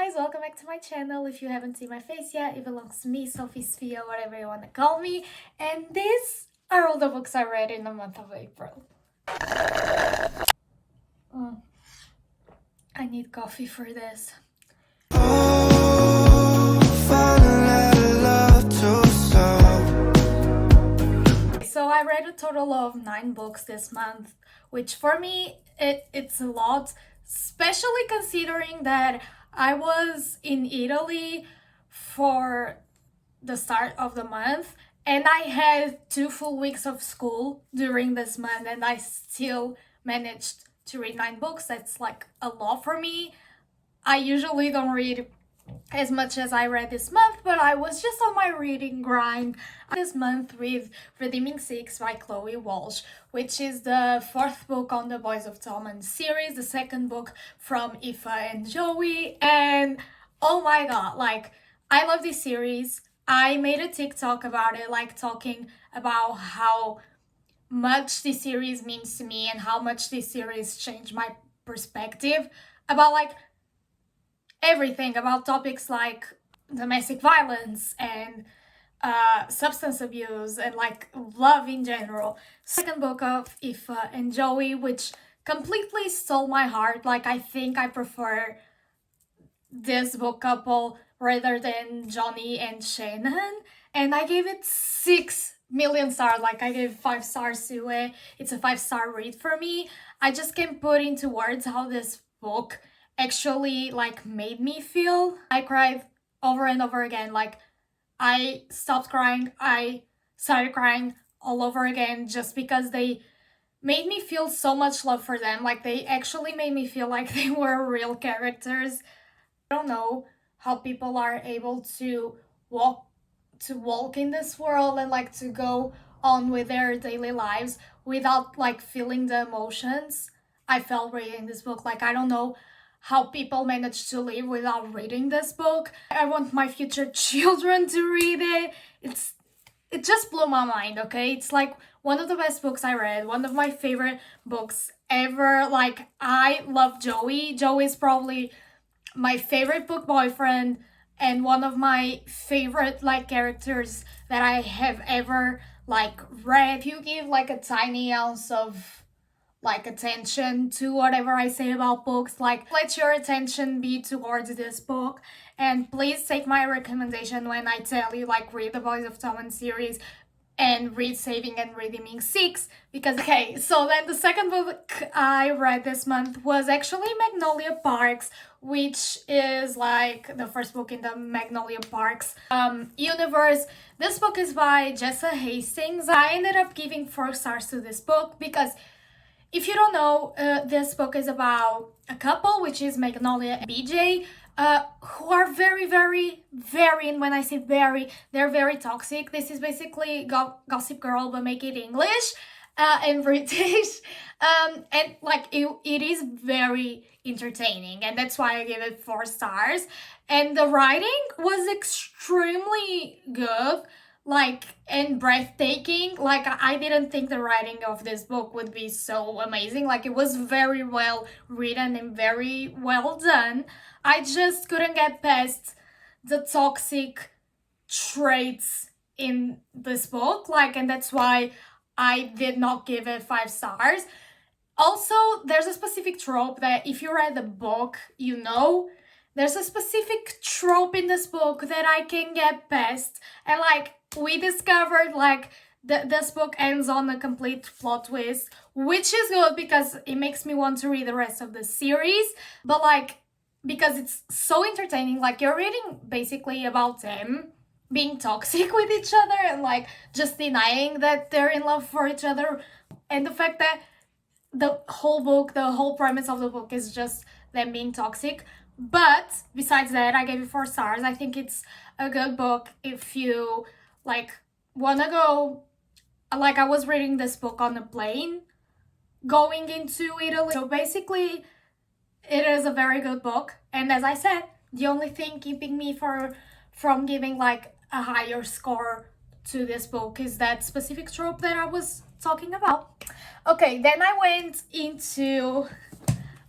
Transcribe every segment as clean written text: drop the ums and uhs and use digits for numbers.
guys, welcome back to my channel. If you haven't seen my face yet, it belongs to me, Sophie, or whatever you want to call me. And these are all the books I read in the month of April. I need coffee for this. So I read a total of 9 books this month, which for me, it's a lot, especially considering that I was in Italy for the start of the month and I had 2 full weeks of school during this month and I still managed to read 9 books. That's like a lot for me. I usually don't read as much as I read this month, but I was just on my reading grind this month with Redeeming 6 by Chloe Walsh, which is the 4th book on the Boys of Tommen series, the 2nd book from Hiii and Joey, and oh my god, like, I love this series. I made a TikTok about it, like talking about how much this series means to me and how much this series changed my perspective about like everything, about topics like domestic violence and substance abuse and like love in general. 2nd book of Hiii and Joey, which completely stole my heart. Like, I think I prefer this book couple rather than Johnny and Shannon, and I gave it 6 million stars. Like, I gave 5 stars to it. It's a 5-star read for me. I just can't put into words how this book actually like made me feel. I cried over and over again. Like, I stopped crying, I started crying all over again, just because they made me feel so much love for them. Like, they actually made me feel like they were real characters. I don't know how people are able to walk in this world and like to go on with their daily lives without like feeling the emotions I felt reading this book. Like, I don't know how people manage to live without reading this book. I want my future children to read it. It just blew my mind, okay? It's like one of the best books I read, one of my favorite books ever. Like, I love Joey. Joey is probably my favorite book boyfriend and one of my favorite like characters that I have ever like read. If you give like a tiny ounce of like attention to whatever I say about books, like, let your attention be towards this book, and please take my recommendation when I tell you like read the Boys of Tommen series and read Saving and Redeeming 6, because okay, so then the 2nd book I read this month was actually Magnolia Parks, which is like the 1st book in the Magnolia Parks universe. This book is by Jessa Hastings. I ended up giving 4 stars to this book because, if you don't know, this book is about a couple, which is Magnolia and BJ, who are very, and when I say very, they're very toxic. This is basically Gossip Girl, but make it English and British. And like, it is very entertaining, and that's why I gave it 4 stars. And the writing was extremely good, like, and breathtaking. Like, I didn't think the writing of this book would be so amazing. Like, it was very well written and very well done. I just couldn't get past the toxic traits in this book, like, and that's why I did not give it 5 stars. Also, there's a specific trope that if you read the book, you know, there's a specific trope in this book that I can get past, and like, we discovered like this book ends on a complete plot twist, which is good because it makes me want to read the rest of the series. But like, because it's so entertaining, like, you're reading basically about them being toxic with each other and like just denying that they're in love for each other, and the fact that the whole book, the whole premise of the book is just them being toxic. But besides that, I gave it 4 stars. I think it's a good book if you like wanna go, like, I was reading this book on a plane going into Italy. So basically, it is a very good book. And as I said, the only thing keeping me from giving like a higher score to this book is that specific trope that I was talking about. Okay, then I went into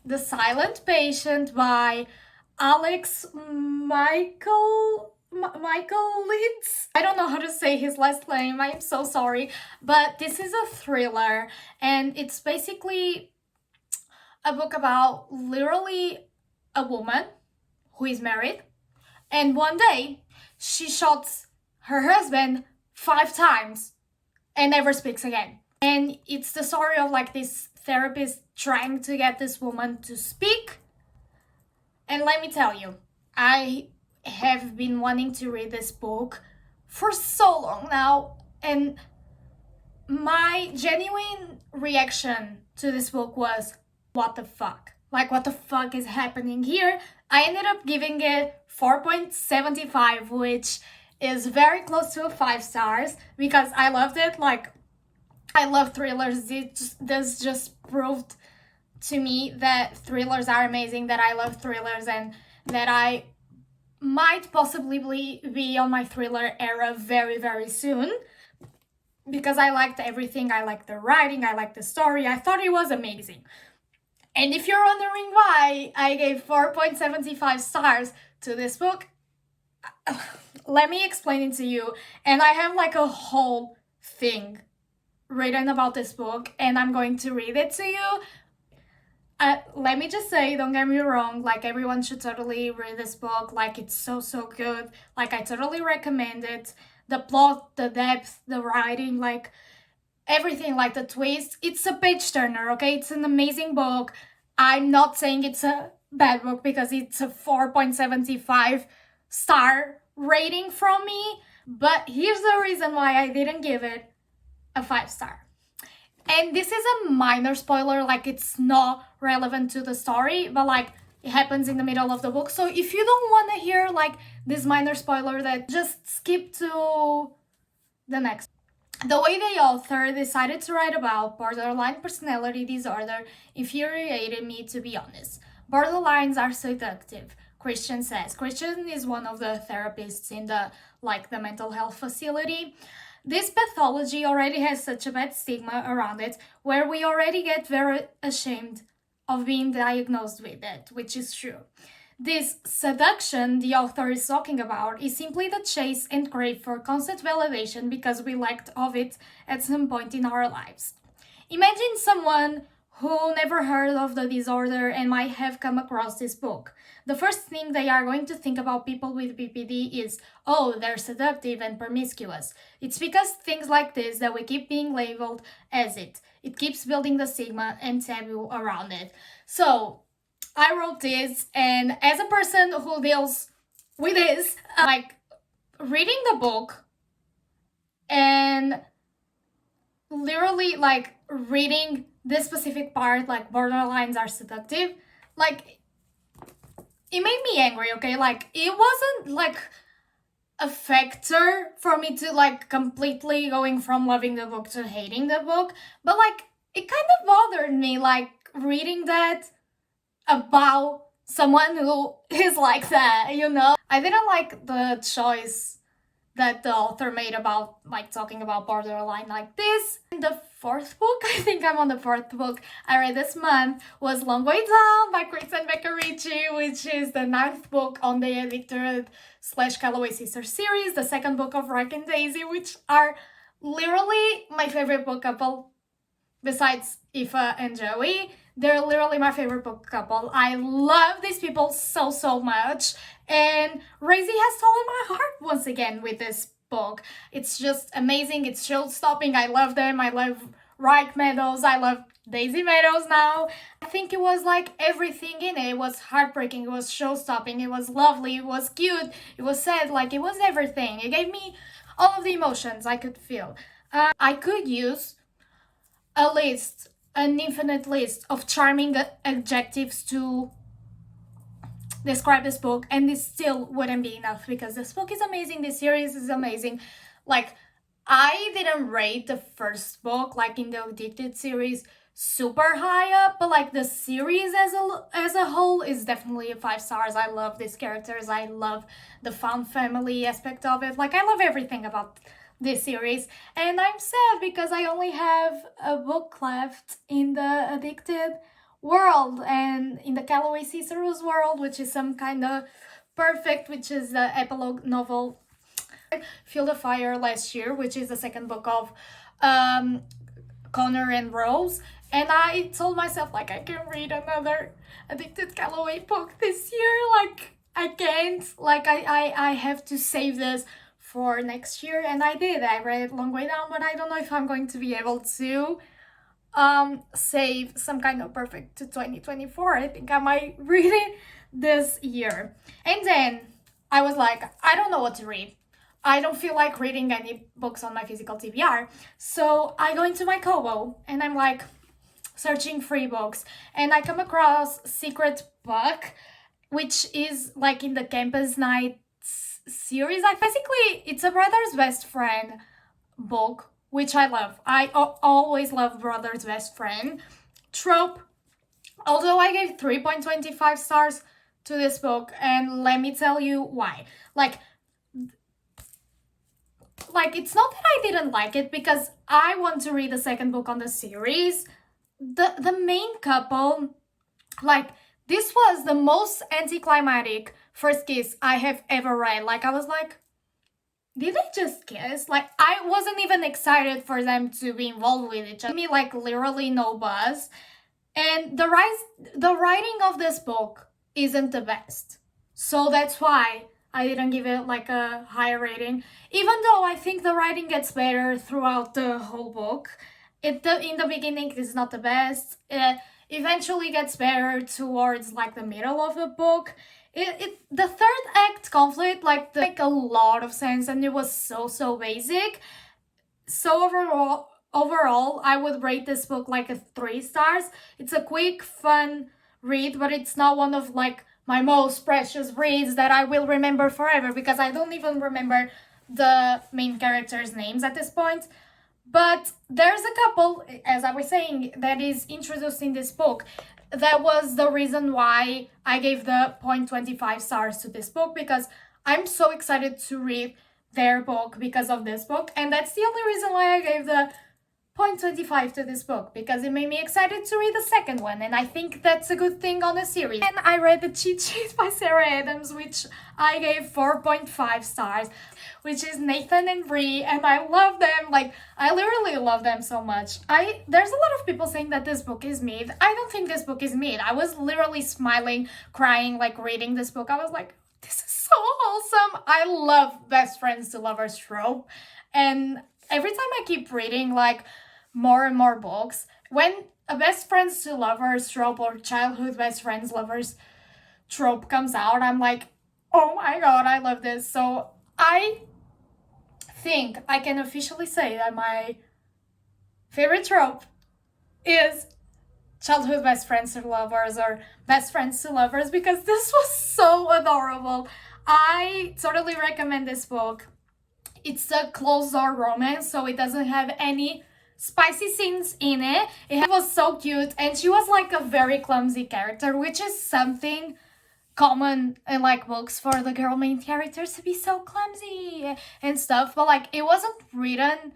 The Silent Patient by Alex Michael Leeds. I don't know how to say his last name. I'm so sorry. But this is a thriller, and it's basically a book about literally a woman who is married, and one day she shoots her husband 5 times and never speaks again. And it's the story of like this therapist trying to get this woman to speak. And let me tell you, I have been wanting to read this book for so long now, and my genuine reaction to this book was, what the fuck? Like, what the fuck is happening here? I ended up giving it 4.75, which is very close to 5 stars, because I loved it. Like, I love thrillers. This just proved to me that thrillers are amazing, that I love thrillers, and that I might possibly be on my thriller era very, very soon, because I liked everything. I liked the writing, I liked the story, I thought it was amazing. And if you're wondering why I gave 4.75 stars to this book, let me explain it to you. And I have like a whole thing written about this book, and I'm going to read it to you. Let me just say, don't get me wrong, like, everyone should totally read this book. Like, it's so good. Like, I totally recommend it. The plot, the depth, the writing, like, everything, like the twist. It's a page turner, okay? It's an amazing book. I'm not saying it's a bad book, because it's a 4.75 star rating from me. But here's the reason why I didn't give it a 5 star. And this is a minor spoiler, like, it's not relevant to the story, but like, it happens in the middle of the book. So if you don't want to hear like this minor spoiler, that just skip to the next. The way the author decided to write about borderline personality disorder infuriated me, to be honest. Borderlines are seductive, Christian says. Christian is one of the therapists in the mental health facility. This pathology already has such a bad stigma around it, where we already get very ashamed of being diagnosed with it, which is true. This seduction the author is talking about is simply the chase and crave for constant validation because we lacked of it at some point in our lives. Imagine someone who never heard of the disorder and might have come across this book. The first thing they are going to think about people with BPD is, oh, they're seductive and promiscuous. It's because things like this that we keep being labeled as it. It keeps building the stigma and taboo around it. So I wrote this, and as a person who deals with this, like, reading the book and literally like reading this specific part, like, borderlines are seductive, like, it made me angry, okay? Like, it wasn't like a factor for me to like completely going from loving the book to hating the book, but like, it kind of bothered me, like, reading that about someone who is like that, you know? I didn't like the choice that the author made about like talking about borderline like this. The 4th book, I think I'm on the 4th book I read this month, was Long Way Down by Kristen Beccarici, which is the 9th book on the Addicted / Calloway Sisters series, the 2nd book of Rock and Daisy, which are literally my favorite book couple besides Aoife and Joey. They're literally my favorite book couple. I love these people so much. And Razy has stolen my heart once again with this book. It's just amazing. It's show-stopping. I love them. I love Reich Meadows. I love Daisy Meadows now. I think it was like everything in it. It was heartbreaking. It was show-stopping. It was lovely. It was cute. It was sad. Like, it was everything. It gave me all of the emotions I could feel. I could use an infinite list of charming adjectives to describe this book, and this still wouldn't be enough, because this book is amazing. This series is amazing. Like, I didn't rate the 1st book, like in the Addicted series, super high up, but like the series as a whole is definitely 5 stars. I love these characters. I love the found family aspect of it. Like, I love everything about this series, and I'm sad because I only have a book left in the Addicted, world, and in the Calloway Cicero's world, which is some kind of perfect, which is the epilogue novel Field of Fire last year, which is the second book of Connor and Rose. And I told myself, like, I can read another Addicted Calloway book this year. Like, I can't. Like, I have to save this for next year. And I did. I read Long Way Down, but I don't know if I'm going to be able to save Some Kind of Perfect to 2024. I think I might read it this year. And then I was like, I don't know what to read. I don't feel like reading any books on my physical TBR. So I go into my Kobo and I'm like searching free books, and I come across Secret Book, which is like in the Campus Nights series. Basically, it's a brother's best friend book, which I love. I always love brother's best friend trope. Although I gave 3.25 stars to this book, and let me tell you why. Like it's not that I didn't like it, because I want to read the second book on the series. The main couple, like, this was the most anticlimactic first kiss I have ever read. Like, I was like, did they just kiss? Like, I wasn't even excited for them to be involved with each other. Me, like, literally no buzz. And the writing of this book isn't the best. So that's why I didn't give it like a higher rating. Even though I think the writing gets better throughout the whole book. In the beginning it's not the best. It eventually gets better towards like the middle of the book. The third act conflict make a lot of sense, and it was so basic. So overall I would rate this book like a 3 stars. It's a quick, fun read, but it's not one of like my most precious reads that I will remember forever, because I don't even remember the main characters' names at this point. But there's a couple, as I was saying, that is introduced in this book. That was the reason why I gave the 0.25 stars to this book, because I'm so excited to read their book because of this book. And that's the only reason why I gave the 0.25 to this book, because it made me excited to read the second one, and I think that's a good thing on a series. And I read The Cheat Sheet by Sarah Adams, which I gave 4.5 stars, which is Nathan and Bree, and I love them. Like, I literally love them so much. There's a lot of people saying that this book is mid. I don't think this book is mid. I was literally smiling, crying, like, reading this book. I was like, this is so wholesome. I love best friends to lovers trope, and every time I keep reading, like, more and more books, when a best friends to lovers trope or childhood best friends lovers trope comes out, I'm like, oh my god, I love this. So I think I can officially say that my favorite trope is childhood best friends to lovers, or best friends to lovers, because this was so adorable. I totally recommend this book. It's a closed door romance, so it doesn't have any spicy scenes in it. It was so cute, and she was like a very clumsy character, which is something common in like books for the girl main characters to be so clumsy and stuff. But like, it wasn't written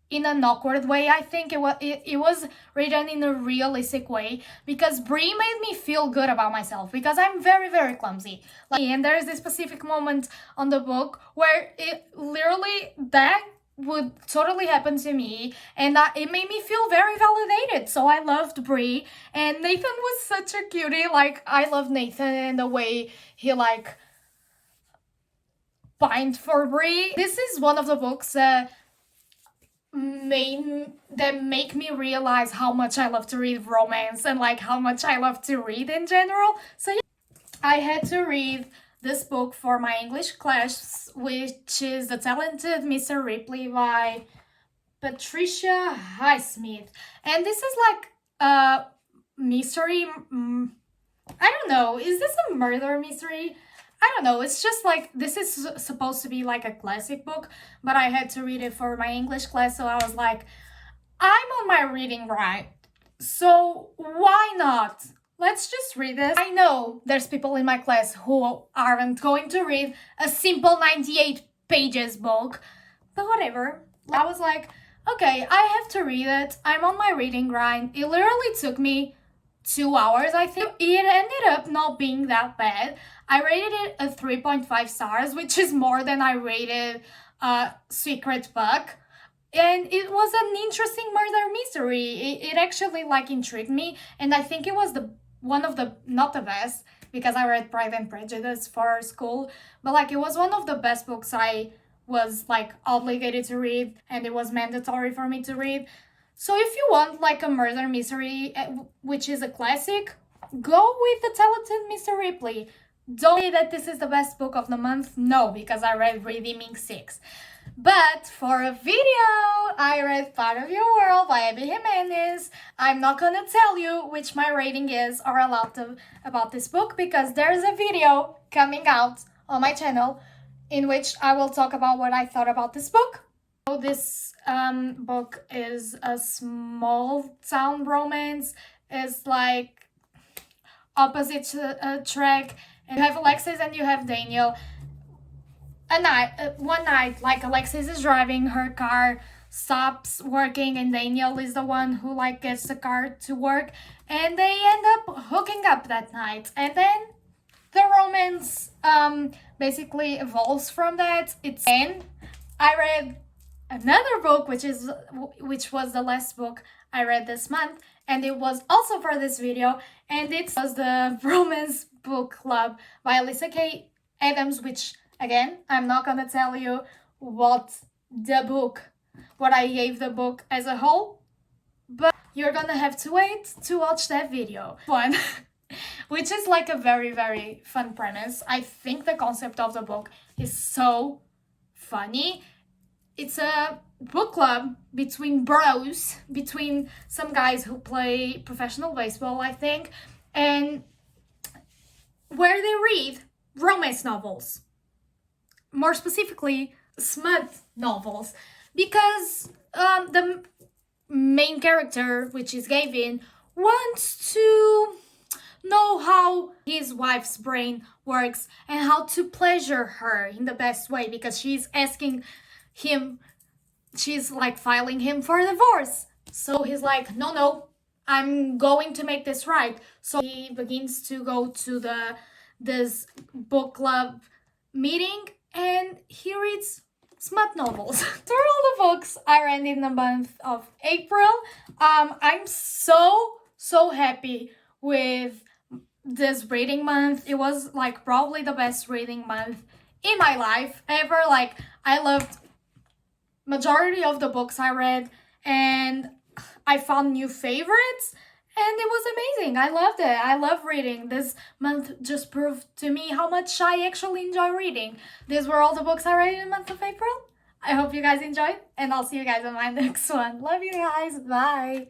in an awkward way. I think it was written in a realistic way, because Brie made me feel good about myself, because I'm very clumsy. Like, and there's this specific moment on the book where it literally, that would totally happen to me, and it made me feel very validated. So I loved Brie, and Nathan was such a cutie. Like, I love Nathan and the way he like pined for Brie. This is one of the books that make me realize how much I love to read romance, and like how much I love to read in general. So yeah, I had to read this book for my English class, which is The Talented Mr. Ripley by Patricia Highsmith. And this is like a mystery. I don't know, is this a murder mystery? I don't know, it's just like, this is supposed to be like a classic book, but I had to read it for my English class, so I was like, I'm on my reading right, so why not? Let's just read this. I know there's people in my class who aren't going to read a simple 98 pages book, but whatever. I was like, okay, I have to read it. I'm on my reading grind. It literally took me 2 hours, I think. It ended up not being that bad. I rated it a 3.5 stars, which is more than I rated Secret Book. And it was an interesting murder mystery. It actually like intrigued me, and I think it was one of the, not the best, because I read Pride and Prejudice for school, but like it was one of the best books I was like obligated to read, and it was mandatory for me to read. So if you want like a murder mystery, which is a classic, go with The Talented Mr. Ripley. Don't say that this is the best book of the month. No, because I read Redeeming 6. But for a video, I read Part of Your World by Abby Jimenez. I'm not gonna tell you which my rating is or a lot about this book, because there's a video coming out on my channel in which I will talk about what I thought about this book. So this book is a small town romance. It's like opposite track. And you have Alexis and you have Daniel. One night, like Alexis is driving, her car stops working, and Daniel is the one who like gets the car to work, and they end up hooking up that night. And then the romance basically evolves from that. I read another book, which was the last book I read this month, and it was also for this video, and it was the Romance Book Club by Alyssa K. Adams, which again, I'm not gonna tell you what I gave the book as a whole, but you're gonna have to wait to watch that video. One, which is like a very, very fun premise. I think the concept of the book is so funny. It's a book club between bros, between some guys who play professional baseball, I think, and where they read romance novels. More specifically, smut novels, because the main character, which is Gavin, wants to know how his wife's brain works and how to pleasure her in the best way, because she's like filing him for divorce. So he's like, no, I'm going to make this right. So he begins to go to this book club meeting, and he reads smut novels. Through all the books I read in the month of April, I'm so happy with this reading month. It was like probably the best reading month in my life ever. Like, I loved majority of the books I read, and I found new favorites, and it was amazing. I loved it. I love reading. This month just proved to me how much I actually enjoy reading. These were all the books I read in the month of April. I hope you guys enjoyed, and I'll see you guys on my next one. Love you guys. Bye.